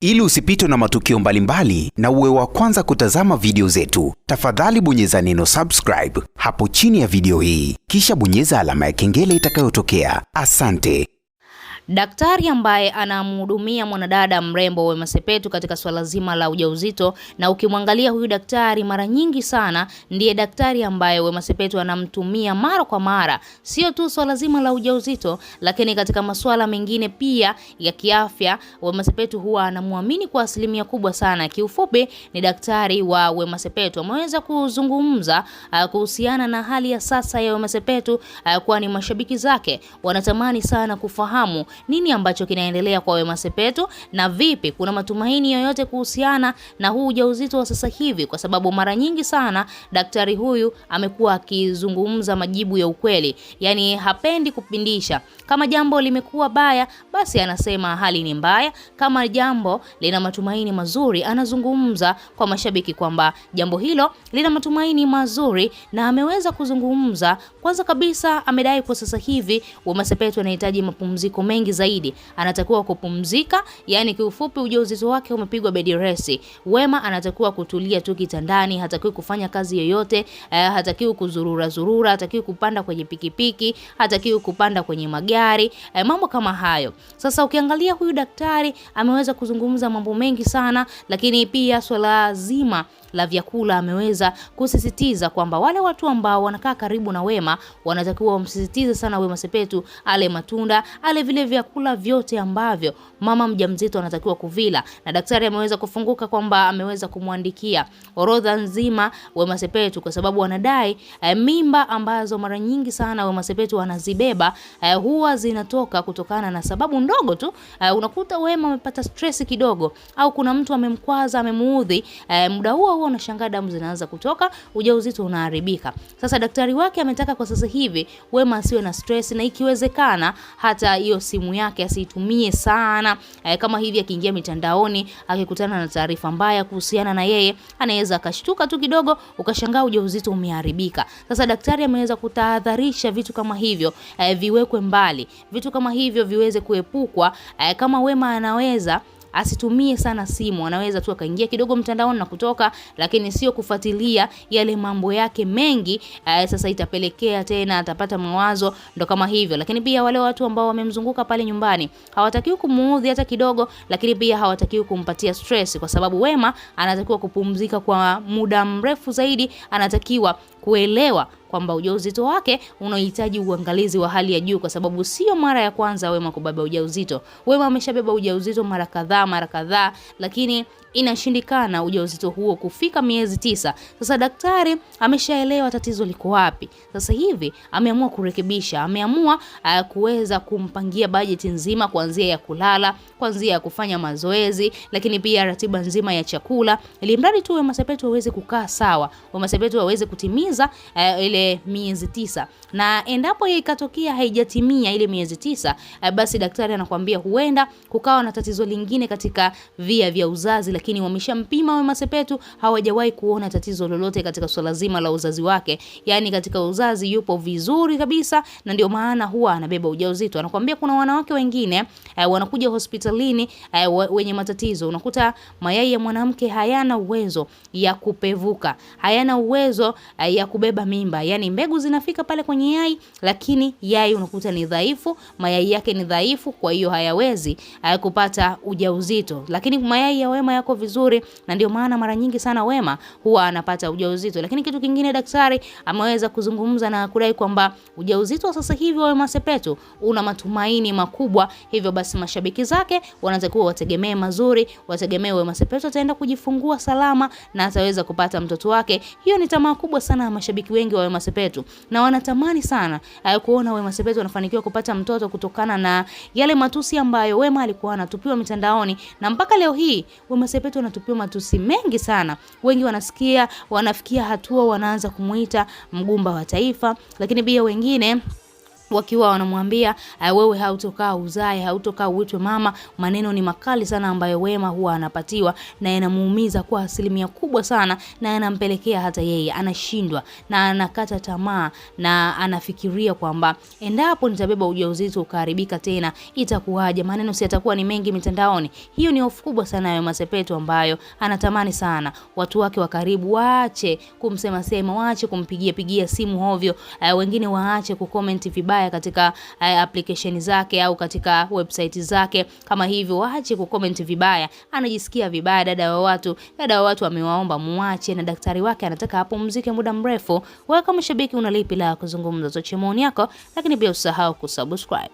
Ili usipitwe na matukio mbalimbali na uwe wa kwanza kutazama video zetu, tafadhali bonyeza neno subscribe hapo chini ya video hii, kisha bonyeza alama ya kengele itakayotokea. Asante. Daktari ambaye anamhudumia mwanadada mrembo Wema Sepetu katika swala zima la ujauzito, na ukimwangalia huyu daktari mara nyingi sana ndiye daktari ambaye Wema Sepetu anamtumia mara kwa mara, sio tu swala zima la ujauzito, lakini katika masuala mengine pia ya kiafya. Wema Sepetu huwa anamwamini kwa asilimia kubwa sana. Kiufupi ni daktari wa Wema Sepetu. Ameweza kuzungumza kuhusiana na hali ya sasa ya Wema Sepetu, kwani mashabiki zake wanatamani sana kufahamu nini ambacho kinaendelea kwa Wema Sepetu na vipi kuna matumaini yoyote kuhusiana na huu ujauzito wa sasa hivi, kwa sababu mara nyingi sana daktari huyu amekuwa akizungumza majibu ya ukweli, yani hapendi kupindisha. Kama jambo limekuwa baya, basi anasema hali ni mbaya. Kama jambo lina matumaini mazuri, anazungumza kwa mashabiki kwamba jambo hilo lina matumaini mazuri, na ameweza kuzungumza. Kwanza kabisa amedai kwa sasa hivi Wema Sepetu anahitaji mapumziko mengi zaidi, anatakiwa kupumzika. Yani kiufupi ujauzito wake umepigwa bed rest. Wema anatakiwa kutulia tu kitandani, hatakiwi kufanya kazi yoyote, hatakiwi kuzurura, hatakiwi kupanda kwenye pikipiki, hatakiwi kupanda kwenye magari, mambo kama hayo. Sasa ukiangalia huyu daktari ameweza kuzungumza mambo mengi sana, lakini pia swala zima la vyakula ameweza kusisitiza kwamba wale watu ambao wanakaa karibu na Wema wanatakiwa wamsisitize sana Wema Sepetu ale matunda, ale vile vyakula vyote ambavyo mama mjamzito anatakiwa kuvila. Na daktari ameweza kufunguka kwamba ameweza kumwandikia orodha nzima Wema Sepetu, kwa sababu wanadai mimba ambazo mara nyingi sana Wema Sepetu anazibeba huwa zinatoka kutokana na sababu ndogo tu. Unakuta Wema amepata stress kidogo, au kuna mtu amemkwaza, amemuudhi, muda huo unashangaa damu zinaanza kutoka, ujauzito unaharibika. Sasa daktari wake ametaka kwa sasa hivi Wema asiwe na stress, na ikiwezekana hata hiyo simu yake asiitumie sana. Kama hivi akiingia mitandaoni akikutana na taarifa mbaya kuhusiana na yeye, anaweza akashtuka tu kidogo ukashangaa ujauzito umeharibika. Sasa daktari ameweza kutahadharisha vitu kama hivyo viwekwe mbali, vitu kama hivyo viweze kuepukwa. Kama Wema anaweza asitumie sana simu, anaweza tu akaingia kidogo mtandaoni na kutoka, lakini sio kufuatilia yale mambo yake mengi. Sasa itapelekea tena atapata mawazo, ndo kama hivyo. Lakini pia wale watu ambao wamemzunguka pale nyumbani hawatakiwi kumuudhi hata kidogo, lakini pia hawatakiwi kumpatia stress, kwa sababu Wema anatakiwa kupumzika kwa muda mrefu zaidi. Anatakiwa kuelewa kwamba ujauzito wake unahitaji uangalizi wa hali ya juu, kwa sababu sio mara ya kwanza Wema kubeba ujauzito. Wema ameshabeba ujauzito mara kadhaa, lakini inashindikana ujauzito huo kufika miezi 9. Sasa daktari ameshaelewa tatizo liko wapi. Sasa hivi ameamua kurekebisha, ameamua kuweza kumpangia bajeti nzima, kuanzia ya kulala, kuanzia ya kufanya mazoezi, lakini pia ratiba nzima ya chakula, ili mradi tu Wema Sepetu aweze kukaa sawa, Wema Sepetu aweze kutimiza ile miezi 9. Na endapo ikatokea haijatimia ile miezi 9, basi daktari anakuambia huenda kukawa na tatizo lingine katika via vya uzazi, lakini wameshampima Wema Sepetu, hawajawahi kuona tatizo lolote katika swala zima la uzazi wake. Yani katika uzazi yupo vizuri kabisa, na ndio maana huwa anabeba ujauzito. Anakuambia kuna wanawake wengine wanakuja hospitalini wenye matatizo, unakuta mayai ya mwanamke hayana uwezo ya kupevuka, hayana uwezo ya kubeba mimba. Yani mbegu zinafika pale kwenye yai, lakini yai unakuta ni dhaifu, mayai yake ni dhaifu, kwa hiyo hayawezi kupata ujauzito. Lakini mayai ya Wema yako vizuri, na ndio maana mara nyingi sana Wema huwa anapata ujauzito. Lakini kitu kingine daktari ameweza kuzungumza na kudai kwamba ujauzito wa sasa hivi wa Wema Sepetu una matumaini makubwa. Hivyo basi mashabiki zake wanatakiwa wategemee mazuri, wategemee Wema Sepetu ataenda kujifungua salama na ataweza kupata mtoto wake. Hiyo ni tamaa kubwa sana ya mashabiki wengi wa Wema Sepetu, na wanatamani sana kuona Wema Sepetu anafanikiwa kupata mtoto, kutokana na yale matusi ambayo Wema alikuwa anatupiwa mitandaoni. Na mpaka leo hii Wema Sepetu anatupiwa matusi mengi sana. Wengi wanafikia hatua wanaanza kumuita mgumba wa taifa, lakini pia wengine wakiwa wanamwambia wewe hautokaa uzae, hautokaa uitwe mama. Maneno ni makali sana ambayo Wema huwa anapatiwa na yanamuumiza kwa asilimia kubwa sana, na yanampelekea hata yeye anashindwa na anakata tamaa na anafikiria kwamba endapo nitabeba ujauzito ukaharibika tena itakuwaje? Maneno si yatakuwa ni mengi mitandaoni. Hiyo ni hofu kubwa sana ya Wema Sepetu ambayo anatamani sana watu wake wa karibu waache kumsema sema, waache kumpigia simu hovyo, wengine waache kucomment vibaya katika application zake au katika website zake kama hivyo, waache kucomment vibaya. Anajisikia vibaya, dada wa watu amewaomba muache, na daktari wake anataka apumzike muda mrefu. Wewe kama shabiki una lipi la kuzungumza? Tochi maoni yako, lakini pia usahau kusubscribe.